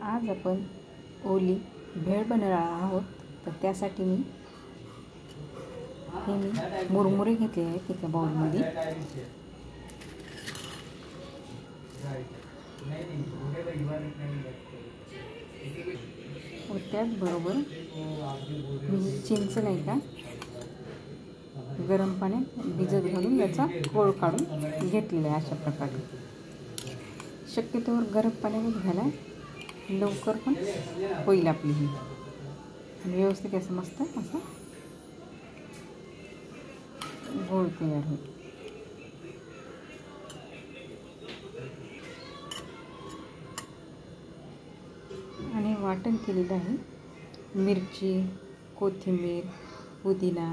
आज आपण ओली भेळ बनवणार आहोत। तर त्यासाठी मी मुरमुरे घेतले आहेत एका बाउलमध्ये। व त्याचबरोबर मी चिंच नाही का गरम पाण्यात भिजत घालून याचा कोळ काढून घेतलेला आहे। अशा प्रकारे शक्यतोवर गरम पाण्यात घाला, लवकर पण होईल आपली ही व्यवस्थित असं मस्त असं गोळ तयार होईल। आणि वाटण केलेलं आहे मिरची, कोथिंबीर, पुदिना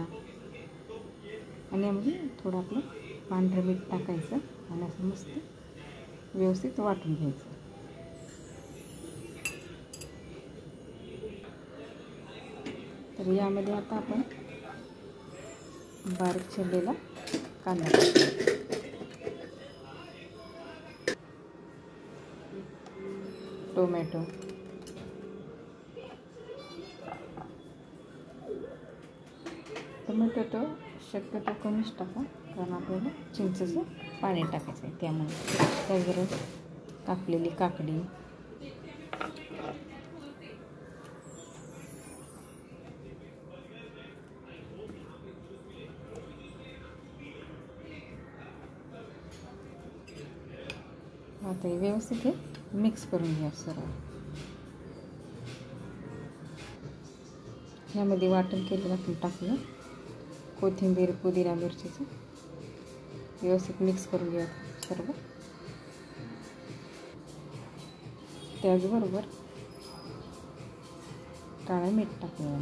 आणि यामध्ये थोडं आपलं पांढरं मीठ टाकायचं आणि असं मस्त व्यवस्थित वाटून घ्यायचं। तर यामध्ये आता आपण बारीक चिरलेला कांदा, टोमॅटो, तो शक्यतो कमीच टाका, कारण आपल्याला चिंचेचं पाणी टाकायचं आहे त्यामुळे। त्याबरोबर कापलेली काकडी, आता व्यवस्थित हे मिक्स करून घ्या सर्व। ह्यामध्ये वाटण केलेलं आपण टाकूया कोथिंबीर, पुदिना, मिरचीचं व्यवस्थित मिक्स करून घ्या सर्व। त्याचबरोबर काळं मीठ टाकूया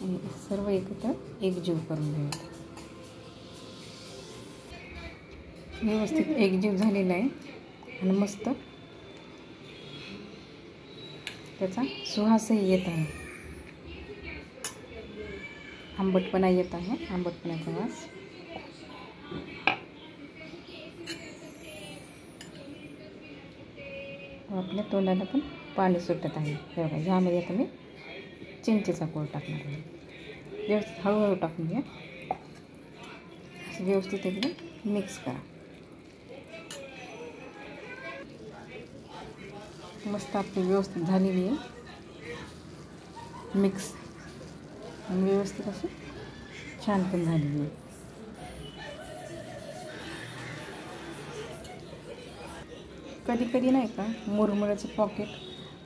आणि सर्व एकत्र एकजीव करून घ्या। व्यवस्थित एकजीव झालेला आहे आणि मस्त त्याचा सुवासही येत आहे, आंबटपणा येत आहे, आंबटपणाचा वास। आपल्या तोंडाला पण पाणी सुटत आहे। बघा, ह्यामध्ये आता मी चिंचेचा कोळ टाकणार आहे। व्यवस्थित हळूहळू टाकून घ्या, व्यवस्थित एकदम मिक्स करा। मस्त आपली व्यवस्थित झालेली आहे मिक्स, आणि व्यवस्थित अशी छान पण झालेली आहे। कधी कधी नाही का मुरमुऱ्याचं पॉकेट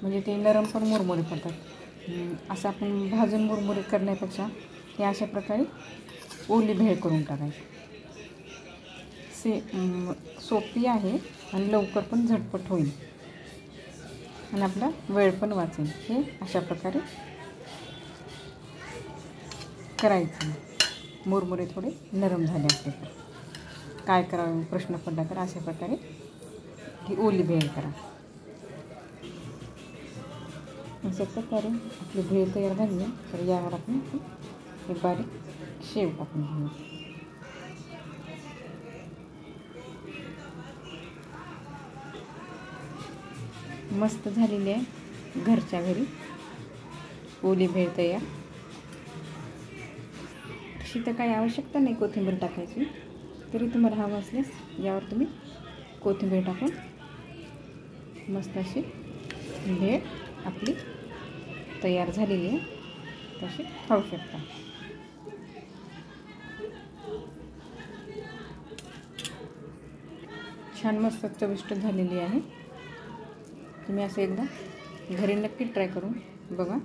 म्हणजे ते नरम पण मुरमुरे पडतात। असं आपण भाजून मुरमुरे करण्यापेक्षा हे अशा प्रकारे ओली भेळ करून टाकायची। सोपी आहे आणि लवकर पण झटपट होईल आणि आपला वेळ पण वाचेल। हे अशा प्रकारे करायचं। मुरमुरे थोडे नरम झाले असते तर काय करावं प्रश्न पडला तर अशा प्रकारे ही ओली भेळ करा। अशा प्रकारे आपली भेळ तयार झाली आहे। तर यावर आपण हे बारीक शेव टाकून घेऊ। मस्त झालेली आहे घरच्या घरी ओली भेळ तयार। तशी तर काही आवश्यकता नाही कोथिंबीर टाकायची, तरी तुम्हाला हवं असल्यास यावर तुम्ही कोथिंबीर टाकून मस्त अशी भेळ आपली तयार झालेली आहे, तशी खाऊ शकता। छान मस्त चविष्ट झालेली आहे। तुम्ही असं एकदा घरी नक्की ट्राय करून बघा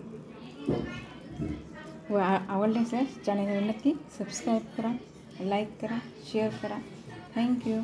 व आवडल्यास चॅनलला नक्की सबस्क्राईब करा, लाईक करा, शेअर करा। थँक्यू।